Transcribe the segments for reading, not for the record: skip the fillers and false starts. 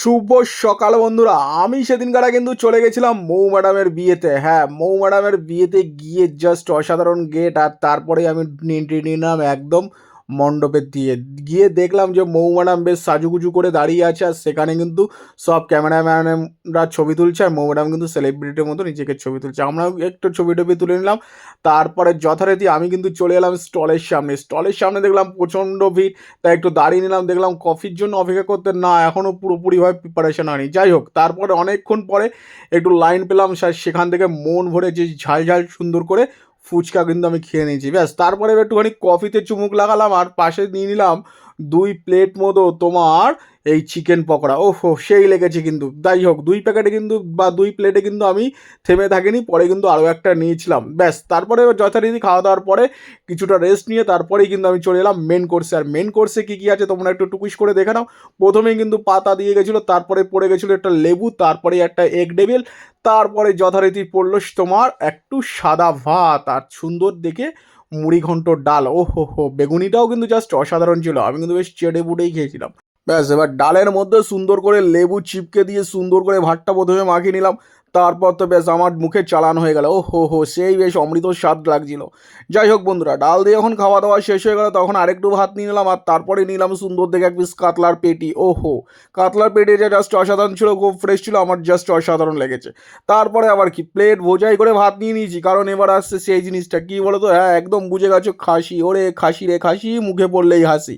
শুভ সকাল বন্ধুরা। আমি সেদিনকার কিন্তু চলে গেছিলাম মৌ ম্যাডামের বিয়েতে। হ্যাঁ, মৌ ম্যাডামের বিয়েতে গিয়ে জাস্ট অসাধারণ গেট, আর তারপরে আমি এন্ট্রি নিলাম একদম মণ্ডপের দিয়ে গিয়ে দেখলাম যে মৌ ম্যাডাম বেশ সাজুগুজু করে দাঁড়িয়ে আছে, আর সেখানে কিন্তু সব ক্যামেরাম্যানরা ছবি তুলছে, আর মৌ ম্যাডাম কিন্তু সেলিব্রিটির মতো নিজেকে ছবি তুলছে। আমরাও একটু ছবি টবি তুলে নিলাম। তারপরে যথারীতি আমি কিন্তু চলে এলাম স্টলের সামনে দেখলাম প্রচণ্ড ভিড়, তাই একটু দাঁড়িয়ে নিলাম। দেখলাম কফির জন্য অপেক্ষা করতে না, এখনও পুরোপুরিভাবে প্রিপারেশন হয়নি। যাই হোক, তারপরে অনেকক্ষণ পরে একটু লাইন পেলাম, সেখান থেকে মন ভরে যে ঝাল ঝাল সুন্দর করে ফুচকা কিন্তু আমি খেয়ে নিয়েছি। ব্যাস, তারপরে একটুখানি কফিতে চুমুক লাগালাম, আর পাশে নিয়ে নিলাম 2 প্লেট মতো তোমার এই চিকেন পকোড়া। ওহো, সেই লেগেছে কিন্তু। যাই হোক, 2 প্যাকেটে কিন্তু বা 2 প্লেটে কিন্তু আমি থেমে থাকিনি, পরে কিন্তু আরও একটা নিয়েছিলাম। ব্যাস, তারপরে যথারীতি খাওয়া দাওয়ার পরে কিছুটা রেস্ট নিয়ে তারপরেই কিন্তু আমি চলে এলাম মেন কোর্সে। আর মেন কোর্সে কী কী আছে তোমরা একটু টুকুস করে দেখে নাও। প্রথমেই কিন্তু পাতা দিয়ে গেছিলো, তারপরে পড়ে গেছিলো একটা লেবু, তারপরে একটা এগ ডেভিল, তারপরে যথারীতি পড়লো তোমার একটু সাদা ভাত আর সুন্দর দেখে মুড়ি ঘন্টর ডাল। ও হো হো, বেগুনিটাও কিন্তু জাস্ট অসাধারণ ছিল। আমি কিন্তু বেশ চেটে পুটেই খেয়েছিলাম। ব্যাস, এবার ডালের মধ্যে সুন্দর করে লেবু চিপকে দিয়ে সুন্দর করে ভাতটা প্রথমে মাখিয়ে নিলাম। তারপর তো বেশ আমার মুখে চালান হয়ে গেল। ও হো হো, সেই বেশ অমৃত স্বাদ লাগছিল। যাই হোক বন্ধুরা, ডাল দিয়ে যখন খাওয়া দাওয়া শেষ হয়ে গেল, তখন আরেকটু ভাত নিয়ে নিলাম, আর তারপরে নিলাম সুন্দর দেখে এক পিস কাতলার পেটি। ও হো, কাতলার পেটি যে জাস্ট অসাধারণ ছিল, খুব ফ্রেশ ছিল, আমার জাস্ট অসাধারণ লেগেছে। তারপরে আবার কি প্লেট বোঝাই করে ভাত নিয়ে নিয়েছি, কারণ এবার আসছে সেই জিনিসটা কি বলো তো। হ্যাঁ, একদম বুঝে গেছো, খাসি। ওরে খাসি রে খাসি, মুখে পড়লেই হাসি।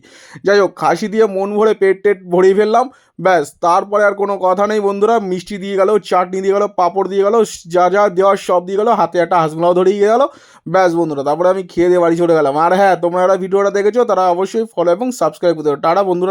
যাই হোক, খাসি দিয়ে মন ভরে পেট টেট ভরিয়ে ফেললাম। ব্যাস, তারপরে আর কোনো কথা নেই বন্ধুরা। মিষ্টি দিয়ে গেল, চাটনি দিয়ে গেল, পাঁপড় দিয়ে গেল, যা যা দেওয়ার সব দিয়ে গেল, হাতে একটা হাসমলাও ধরিয়ে গেল। ব্যাস বন্ধুরা, তারপরে আমি খেয়ে দিয়ে বাড়ি চলে গেলাম। আর হ্যাঁ, তোমরা যারা ভিডিওটা দেখেছো তারা অবশ্যই ফলো এবং সাবস্ক্রাইব করে দেবে। টাটা বন্ধুরা।